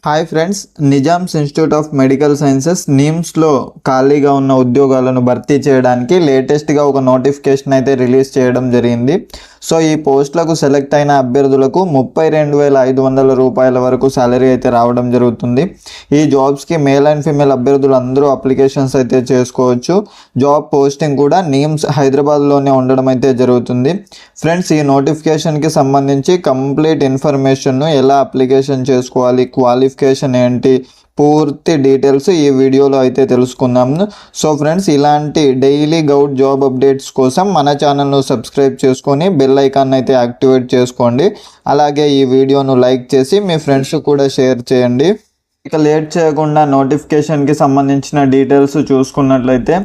Hi friends, Nizam's Institute of Medical Sciences నీమ్స్లో ఖాళీగా ఉన్న ఉద్యోగాలను భర్తీ చేయడానికి లేటెస్ట్గా ఒక నోటిఫికేషన్ అయితే రిలీజ్ చేయడం జరిగింది. సో ఈ పోస్టులకు సెలెక్ట్ అయిన అభ్యర్థులకు 32,500 రూపాయల వరకు శాలరీ అయితే రావడం జరుగుతుంది. ఈ జాబ్స్కి మేల్ అండ్ ఫీమేల్ అభ్యర్థులు అందరూ అప్లికేషన్స్ అయితే చేసుకోవచ్చు. జాబ్ పోస్టింగ్ కూడా నీమ్స్ హైదరాబాద్లోనే ఉండడం అయితే జరుగుతుంది. ఫ్రెండ్స్, ఈ నోటిఫికేషన్కి సంబంధించి కంప్లీట్ ఇన్ఫర్మేషన్ను ఎలా అప్లికేషన్ చేసుకోవాలి, క్వాలిఫికేషన్ ఏంటి, పూర్తి డీటెయిల్స్ ఈ వీడియోలో అయితే తెలుసుకుందాము. సో ఫ్రెండ్స్, ఇలాంటి డైలీ గౌట్ జాబ్ అప్డేట్స్ కోసం మన ఛానల్ను సబ్స్క్రైబ్ చేసుకొని బెల్ ఐకాన్ అయితే యాక్టివేట్ చేసుకోండి. అలాగే ఈ వీడియోను లైక్ చేసి మీ ఫ్రెండ్స్ కూడా షేర్ చేయండి. ఇక లేట్ చేయకుండా నోటిఫికేషన్కి సంబంధించిన డీటెయిల్స్ చూసుకున్నట్లయితే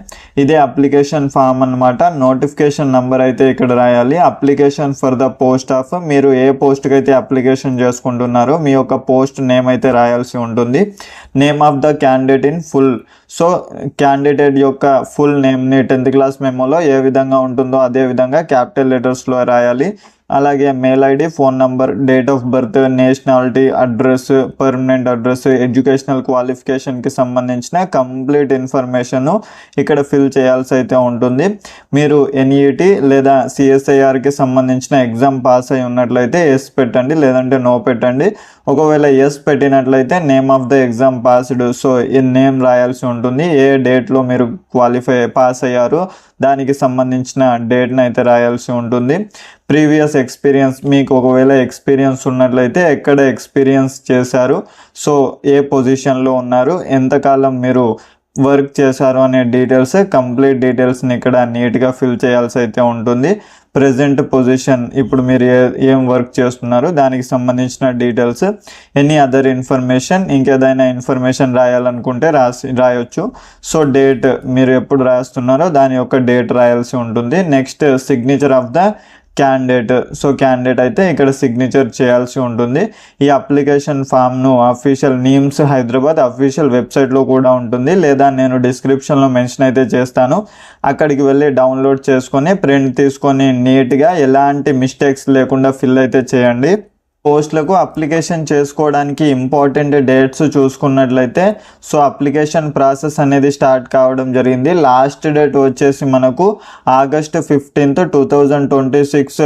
ఇదే అప్లికేషన్ ఫామ్ అన్నమాట. నోటిఫికేషన్ నెంబర్ అయితే ఇక్కడ రాయాలి. Application for the post of, మీరు ఏ పోస్ట్కి అయితే అప్లికేషన్ చేసుకుంటున్నారో మీ యొక్క పోస్ట్ నేమ్ అయితే రాయాల్సి ఉంటుంది. Name of the candidate in full. So candidate యొక్క ఫుల్ నేమ్ని 10th క్లాస్ మెమోలో ఏ విధంగా ఉంటుందో అదే విధంగా క్యాపిటల్ లెటర్స్లో రాయాలి. అలాగే mail ID, phone number, date of birth, nationality, address, permanent address, educational క్వాలిఫికేషన్కి సంబంధించిన కంప్లీట్ ఇన్ఫర్మేషన్ ఇక్కడ ఫిల్ చేయాల్సి అయితే ఉంటుంది. మీరు ఎన్ఈటి లేదా సిఎస్ఐఆర్కి సంబంధించిన ఎగ్జామ్ పాస్ అయి ఉన్నట్లయితే ఎస్ పెట్టండి, లేదంటే నో పెట్టండి. ఒకవేళ ఎస్ పెట్టినట్లయితే name of the exam passed, so ఈ నేమ్ రాయాల్సి ఉంటుంది. ఏ డేట్లో మీరు పాస్ అయ్యారో దానికి సంబంధించిన డేట్ని అయితే రాయాల్సి ఉంటుంది. ప్రీవియస్ ఎక్స్పీరియన్స్, మీకు ఒకవేళ ఎక్స్పీరియన్స్ ఉన్నట్లయితే ఎక్కడ ఎక్స్పీరియన్స్ చేశారు, సో ఏ పొజిషన్లో ఉన్నారు, ఎంతకాలం మీరు వర్క్ చేశారు అనే డీటెయిల్స్, కంప్లీట్ డీటెయిల్స్ని ఇక్కడ నీట్గా ఫిల్ చేయాల్సి అయితే ఉంటుంది. ప్రజెంట్ పొజిషన్, ఇప్పుడు మీరు ఏం వర్క్ చేస్తున్నారు దానికి సంబంధించిన డీటెయిల్స్, ఎనీ అదర్ ఇన్ఫర్మేషన్, ఇంకేదైనా ఇన్ఫర్మేషన్ రాయాలనుకుంటే రాయొచ్చు. సో డేట్, మీరు ఎప్పుడు రాస్తున్నారో దాని యొక్క డేట్ రాయాల్సి ఉంటుంది. Next signature of the candidate. So candidate అయితే ఇక్కడ సిగ్నేచర్ చేయాల్సి ఉంటుంది. ఈ అప్లికేషన్ ఫామ్ను అఫీషియల్ నీమ్స్ హైదరాబాద్ అఫీషియల్ వెబ్సైట్లో కూడా ఉంటుంది, లేదా నేను డిస్క్రిప్షన్లో మెన్షన్ అయితే చేస్తాను. అక్కడికి వెళ్ళి డౌన్లోడ్ చేసుకొని ప్రింట్ తీసుకొని నీట్గా ఎలాంటి మిస్టేక్స్ లేకుండా ఫిల్ అయితే చేయండి. పోస్టులకు అప్లికేషన్ చేసుకోవడానికి ఇంపార్టెంట్ డేట్స్ చూసుకున్నట్లయితే, సో అప్లికేషన్ ప్రాసెస్ అనేది స్టార్ట్ కావడం జరిగింది. లాస్ట్ డేట్ వచ్చేసి మనకు August 15th, 2026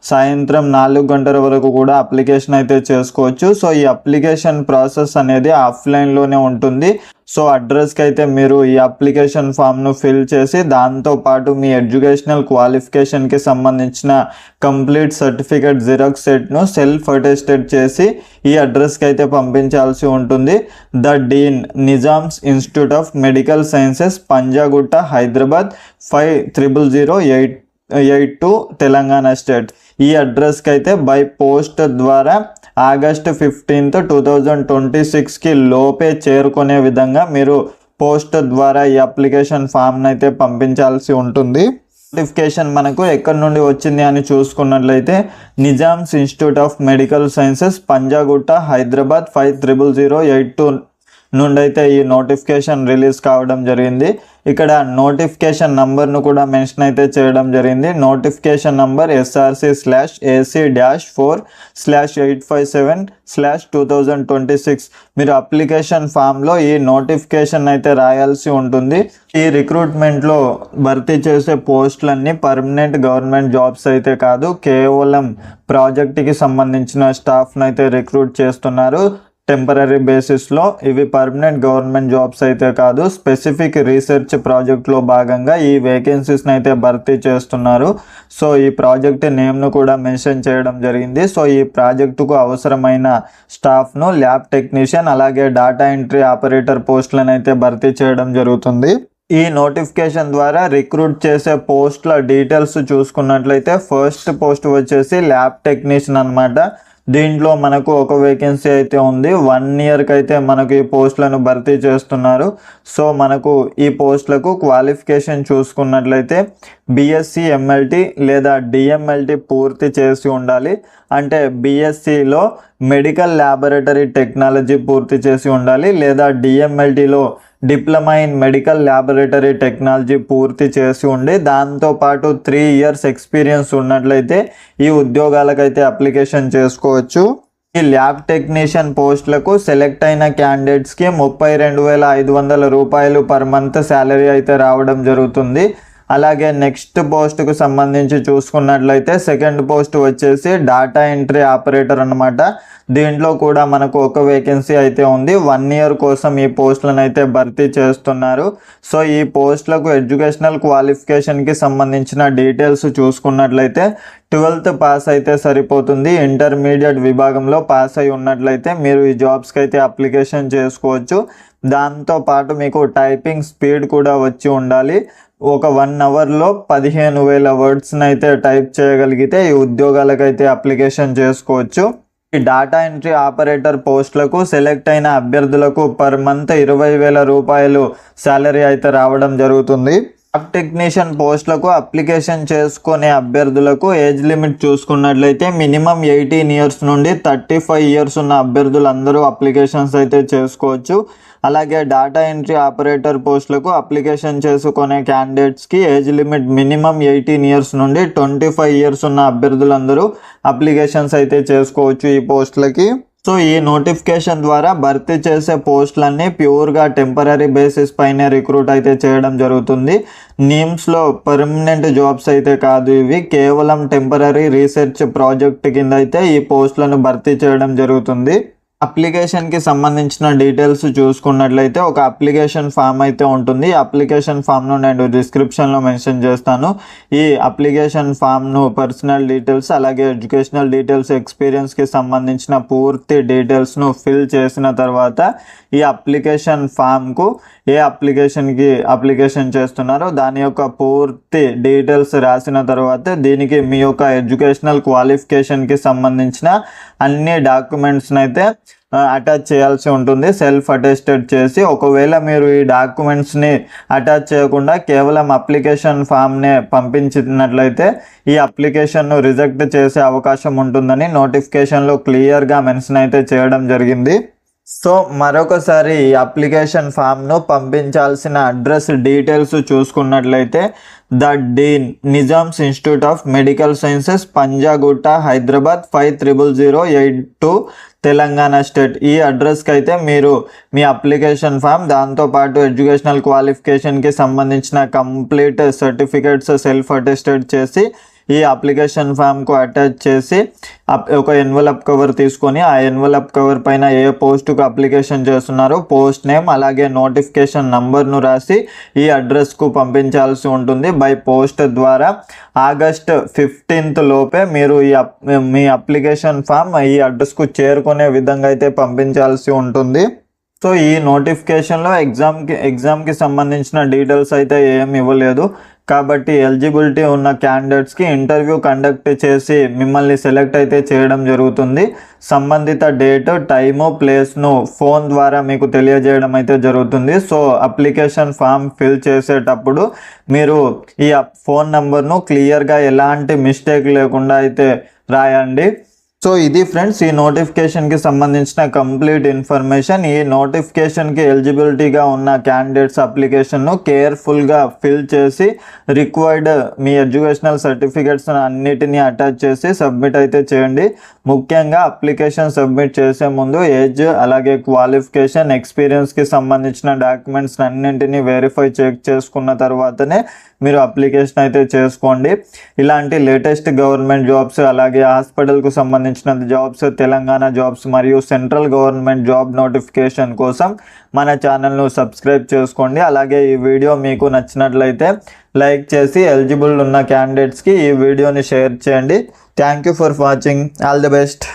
సాయంత్రం 4 గంటల వరకు కూడా అప్లికేషన్ అయితే చేసుకోవచ్చు. సో ఈ అప్లికేషన్ ప్రాసెస్ అనేది ఆఫ్లైన్లోనే ఉంటుంది. సో అడ్రస్కి అయితే మీరు ఈ అప్లికేషన్ ఫామ్ను ఫిల్ చేసి దాంతోపాటు మీ ఎడ్యుకేషనల్ క్వాలిఫికేషన్కి సంబంధించిన కంప్లీట్ సర్టిఫికేట్ జిరాక్స్ సెట్ను సెల్ఫ్ అటెస్టెడ్ చేసి ఈ అడ్రస్కి అయితే పంపించాల్సి ఉంటుంది. The dean, Nizam's Institute of Medical Sciences, Panjagutta, Hyderabad 500082 Telangana state. ఈ అడ్రస్కి అయితే బై పోస్ట్ ద్వారా August 15th, 2026కి లోపే చేరుకునే విధంగా మీరు పోస్ట్ ద్వారా ఈ అప్లికేషన్ ఫామ్ని అయితే పంపించాల్సి ఉంటుంది. నోటిఫికేషన్ మనకు ఎక్కడి నుండి వచ్చింది అని చూసుకున్నట్లయితే Nizam's Institute of Medical Sciences, Panjagutta, Hyderabad 500082 నుండి అయితే ఈ నోటిఫికేషన్ రిలీజ్ కావడం జరిగింది. ఇక్కడ నోటిఫికేషన్ నంబర్ను కూడా మెన్షన్ అయితే చేయడం జరిగింది. Notification number SRC/AC-4/857/2026. మీరు అప్లికేషన్ ఫామ్లో ఈ నోటిఫికేషన్ అయితే రాయాల్సి ఉంటుంది. ఈ రిక్రూట్మెంట్లో భర్తీ చేసే పోస్టులన్నీ పర్మనెంట్ గవర్నమెంట్ జాబ్స్ అయితే కాదు, కేవలం ప్రాజెక్ట్కి సంబంధించిన స్టాఫ్ను అయితే రిక్రూట్ చేస్తున్నారు. టెంపరీ బేసిస్లో, ఇవి పర్మనెంట్ గవర్నమెంట్ జాబ్స్ అయితే కాదు. స్పెసిఫిక్ రీసెర్చ్ ప్రాజెక్ట్లో భాగంగా ఈ వేకెన్సీస్ని అయితే భర్తీ చేస్తున్నారు. సో ఈ ప్రాజెక్ట్ నేమ్ను కూడా మెన్షన్ చేయడం జరిగింది. సో ఈ ప్రాజెక్టుకు అవసరమైన స్టాఫ్ను ల్యాబ్ టెక్నీషియన్, అలాగే డేటా ఎంట్రీ ఆపరేటర్ పోస్టులను అయితే భర్తీ చేయడం జరుగుతుంది. ఈ నోటిఫికేషన్ ద్వారా రిక్రూట్ చేసే పోస్టుల డీటెయిల్స్ చూసుకున్నట్లయితే ఫస్ట్ పోస్ట్ వచ్చేసి ల్యాబ్ టెక్నీషియన్ అన్నమాట. దీంట్లో మనకు ఒక వేకెన్సీ అయితే ఉంది. 1 ఇయర్కి అయితే మనకు ఈ పోస్టులను భర్తీ చేస్తున్నారు. సో మనకు ఈ పోస్టులకు క్వాలిఫికేషన్ చూసుకున్నట్లయితే బీఎస్సీ ఎంఎల్టీ లేదా డిఎంఎల్టీ పూర్తి చేసి ఉండాలి. అంటే బీఎస్సీలో మెడికల్ ల్యాబొరేటరీ టెక్నాలజీ పూర్తి చేసి ఉండాలి, లేదా డిఎంఎల్టీలో diploma in medical laboratory technology పూర్తి చేసి ఉండి దాంతోపాటు 3 ఇయర్స్ ఎక్స్పీరియన్స్ ఉన్నట్లయితే ఈ ఉద్యోగాలకైతే అప్లికేషన్ చేసుకోవచ్చు. ఈ ల్యాబ్ టెక్నీషియన్ పోస్టులకు సెలెక్ట్ అయిన క్యాండిడేట్స్కి 32,500 రూపాయలు పర్ మంత్ శాలరీ అయితే రావడం జరుగుతుంది. అలాగే నెక్స్ట్ పోస్ట్కు సంబంధించి చూసుకున్నట్లయితే సెకండ్ పోస్ట్ వచ్చేసి డాటా ఎంట్రీ ఆపరేటర్ అనమాట. దీంట్లో కూడా మనకు ఒక వేకెన్సీ అయితే ఉంది. 1 year కోసం ఈ పోస్టులను అయితే భర్తీ చేస్తున్నారు. సో ఈ పోస్టులకు ఎడ్యుకేషనల్ క్వాలిఫికేషన్కి సంబంధించిన డీటెయిల్స్ చూసుకున్నట్లయితే 12th పాస్ అయితే సరిపోతుంది. ఇంటర్మీడియట్ విభాగంలో పాస్ అయి ఉన్నట్లయితే మీరు ఈ జాబ్స్కి అయితే అప్లికేషన్ చేసుకోవచ్చు. దాంతోపాటు మీకు టైపింగ్ స్పీడ్ కూడా వచ్చి ఉండాలి. ఒక 1 hourలో 15,000 wordsని అయితే టైప్ చేయగలిగితే ఈ ఉద్యోగాలకైతే అప్లికేషన్ చేసుకోవచ్చు. ఈ డాటా ఎంట్రీ ఆపరేటర్ పోస్టులకు సెలెక్ట్ అయిన అభ్యర్థులకు పర్ మంత్ 20,000 రూపాయలు శాలరీ అయితే రావడం జరుగుతుంది. ల్యాబ్ టెక్నీషియన్ పోస్టులకు అప్లికేషన్ చేసుకునే అభ్యర్థులకు ఏజ్ లిమిట్ చూసుకున్నట్లయితే మినిమం 18 years నుండి 35 years ఉన్న అభ్యర్థులందరూ అప్లికేషన్స్ అయితే చేసుకోవచ్చు. అలాగే డాటా ఎంట్రీ ఆపరేటర్ పోస్టులకు అప్లికేషన్ చేసుకునే క్యాండిడేట్స్కి ఏజ్ లిమిట్ మినిమం 18 years నుండి 25 years ఉన్న అభ్యర్థులందరూ అప్లికేషన్స్ అయితే చేసుకోవచ్చు ఈ పోస్టులకి. సో ఈ నోటిఫికేషన్ ద్వారా భర్తీ చేసే పోస్టులన్నీ ప్యూర్గా టెంపరీ బేసిస్ పైనే రిక్రూట్ అయితే చేయడం జరుగుతుంది. నీమ్స్లో పర్మనెంట్ జాబ్స్ అయితే కాదు, ఇవి కేవలం టెంపరీ రీసెర్చ్ ప్రాజెక్ట్ కింద అయితే ఈ పోస్టులను భర్తీ చేయడం జరుగుతుంది. అప్లికేషన్కి సంబంధించిన డీటెయిల్స్ చూసుకున్నట్లయితే ఒక అప్లికేషన్ ఫామ్ అయితే ఉంటుంది. అప్లికేషన్ ఫామ్ను నేను డిస్క్రిప్షన్లో మెన్షన్ చేస్తాను. ఈ అప్లికేషన్ ఫామ్ను పర్సనల్ డీటెయిల్స్ అలాగే ఎడ్యుకేషనల్ డీటెయిల్స్ ఎక్స్పీరియన్స్కి సంబంధించిన పూర్తి డీటెయిల్స్ను ఫిల్ చేసిన తర్వాత ఈ అప్లికేషన్ ఫామ్కు ఏ అప్లికేషన్కి అప్లికేషన్ చేస్తున్నారో దాని యొక్క పూర్తి డీటెయిల్స్ రాసిన తర్వాత దీనికి మీ యొక్క ఎడ్యుకేషనల్ క్వాలిఫికేషన్కి సంబంధించిన అన్ని డాక్యుమెంట్స్ని అయితే అటాచ్ చేయాల్సి ఉంటుంది. సెల్ఫ్ అటెస్టెడ్ చేసి ఒకవేళ మీరు ఈ డాక్యుమెంట్స్ని అటాచ్ చేయకుండా కేవలం అప్లికేషన్ ఫామ్నే పంపించినట్లయితే ఈ అప్లికేషన్ను రిజెక్ట్ చేసే అవకాశం ఉంటుందని నోటిఫికేషన్లో క్లియర్గా మెన్షన్ అయితే చేయడం జరిగింది. సో మరొకసారి ఈ అప్లికేషన్ ఫామ్ను పంపించాల్సిన అడ్రస్ డీటెయిల్స్ చూసుకున్నట్లయితే the dean Nizam's Institute of Medical Sciences Panjagutta Hyderabad 5008 Telangana state. ఈ అడ్రస్కి అయితే మీరు మీ అప్లికేషన్ ఫామ్ దాంతోపాటు ఎడ్యుకేషనల్ క్వాలిఫికేషన్కి సంబంధించిన కంప్లీట్ సర్టిఫికేట్స్ సెల్ఫ్ అటెస్టెడ్ చేసి ఈ అప్లికేషన్ ఫామ్కు అటాచ్ చేసి ఒక ఎన్వలప్ కవర్ తీసుకొని ఆ ఎన్వలప్ కవర్ పైన ఏ పోస్టుకు అప్లికేషన్ చేస్తున్నారో పోస్ట్ నేమ్ అలాగే నోటిఫికేషన్ నంబర్ను రాసి ఈ అడ్రస్కు పంపించాల్సి ఉంటుంది. బై పోస్ట్ ద్వారా August 15th లోపే మీరు మీ అప్లికేషన్ ఫామ్ ఈ అడ్రస్కు చేరుకునే విధంగా అయితే పంపించాల్సి ఉంటుంది. సో ఈ నోటిఫికేషన్లో ఎగ్జామ్కి సంబంధించిన డీటెయిల్స్ అయితే ఏమి ఇవ్వలేదు కాబట్టి ఎలిజిబిలిటీ ఉన్న క్యాండిడేట్స్కి ఇంటర్వ్యూ కండక్ట్ చేసి మిమ్మల్ని సెలెక్ట్ అయితే చేయడం జరుగుతుంది. సంబంధిత డేట్ టైము ప్లేస్ను ఫోన్ ద్వారా మీకు తెలియజేయడం అయితే జరుగుతుంది. సో అప్లికేషన్ ఫామ్ ఫిల్ చేసేటప్పుడు మీరు ఈ ఫోన్ నెంబర్ను క్లియర్గా ఎలాంటి మిస్టేక్ లేకుండా అయితే రాయండి. సో ఇది ఫ్రెండ్స్ ఈ నోటిఫికేషన్కి సంబంధించిన కంప్లీట్ ఇన్ఫర్మేషన్. ఈ నోటిఫికేషన్కి ఎలిజిబిలిటీగా ఉన్న క్యాండిడేట్స్ అప్లికేషన్ను కేర్ఫుల్గా ఫిల్ చేసి రిక్వైర్డ్ మీ ఎడ్యుకేషనల్ సర్టిఫికేట్స్ అన్నిటినీ అటాచ్ చేసి సబ్మిట్ అయితే చేయండి. ముఖ్యంగా అప్లికేషన్ సబ్మిట్ చేసే ముందు ఏజ్ అలాగే క్వాలిఫికేషన్ ఎక్స్పీరియన్స్కి సంబంధించిన డాక్యుమెంట్స్ అన్నింటినీ వెరిఫై చెక్ చేసుకున్న తర్వాతనే మీరు అప్లికేషన్ అయితే చేసుకోండి. ఇలాంటి లేటెస్ట్ గవర్నమెంట్ జాబ్స్ అలాగే హాస్పిటల్కు సంబంధించిన జాబ్స్ తెలంగాణ జాబ్స్ మరియు సెంట్రల్ గవర్నమెంట్ జాబ్ నోటిఫికేషన్ కోసం మన ఛానల్ను సబ్స్క్రైబ్ చేసుకోండి. అలాగే ఈ వీడియో మీకు నచ్చినట్లయితే లైక్ చేసి ఎలిజిబుల్ ఉన్న క్యాండిడేట్స్కి ఈ వీడియోని షేర్ చేయండి. Thank you for watching. All the best.